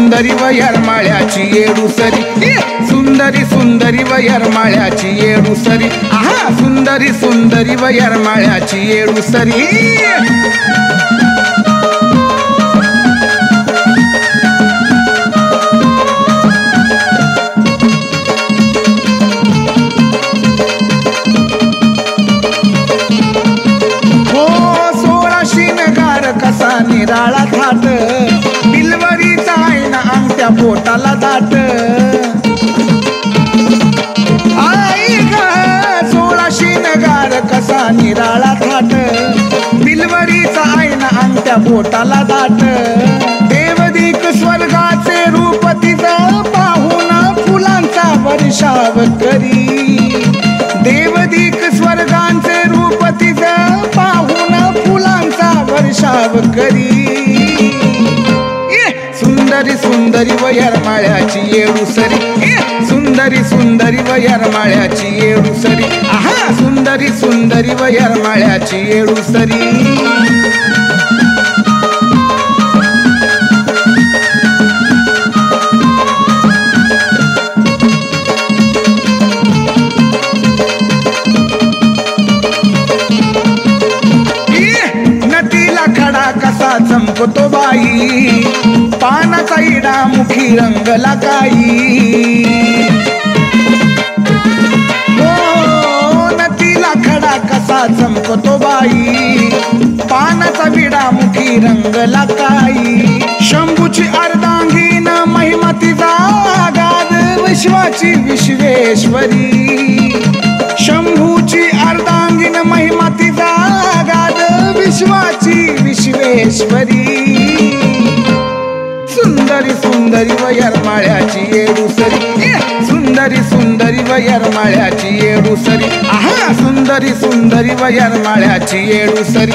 सुंदरी व येरमाळ्याची येडूसरी, सुंदरी सुंदरी व येरमाळ्याची येडूसरी, आहा सुंदरी सुंदरी व येरमाळ्याची येडूसरी. कसा निराळा थाट, बिलवरीचा आईना अंगठ्या पोटाला दाट. आई ग 16 नगार कसा निराळा थाट, बिलवरीचा आईना अंगठ्या पोटाला दाट. देवदिक स्वर्गाचे रूप तिचं पाहून फुलांचा वर्षाव करी, देवदिक स्वर्गांचे रूप तिचं पाहून फुलांचा वर्षाव करी. सुंदरी सुंदरी व येरमाळ्याची येडूसरी, सुंदरी सुंदरी व येरमाळ्याची येडूसरी, आहा सुंदरी सुंदरी व येरमाळ्याची येडूसरी. कसा चमकतो बाई, पानाचा इडा मुखी रंगला काही. हो नदीला खडा कसा चमकतो बाई, पानाचा विडा मुखी रंगला काही. शंभूची अर्धांगीन महिमा तिचा गाद, विश्वाची विश्वेश्वरी. शंभूची अर्धांगीन महिमा तिचा गाद, विश्वाची विश्वेश्वरी. सुंदरी सुंदरी व येरमाळ्याची येडूसरी, सुंदरी सुंदरी व येरमाळ्याची येडूसरी, आहा सुंदरी सुंदरी व येरमाळ्याची येडूसरी.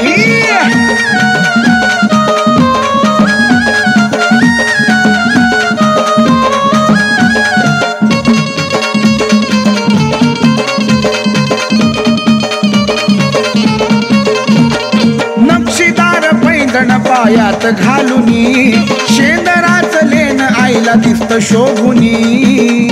पायात घालुनी, शेंदराच लेन आईला दिसत शोभुनी.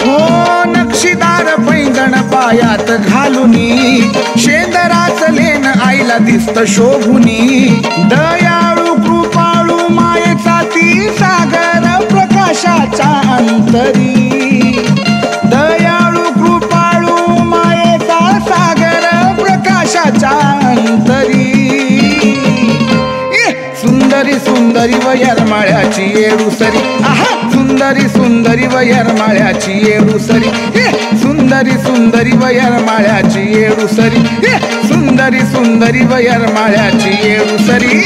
हो नक्षीदार पैंजण पायात घालुनी, शेंदराच लेन आईला दिसत शोभुनी. दयाळू कृपाळू मायेचा ती सागर प्रकाशाच्या अंतरी. दयाळू कृपाळू मायेचा सागर प्रकाशाच्या अंतरी. सुंदरी सुंदरी व येरमाळ्याची येडूसरी, आहा सुंदरी सुंदरी व येरमाळ्याची येडूसरी, सुंदरी सुंदरी व येरमाळ्याची येडूसरी, सुंदरी सुंदरी व येरमाळ्याची येडूसरी.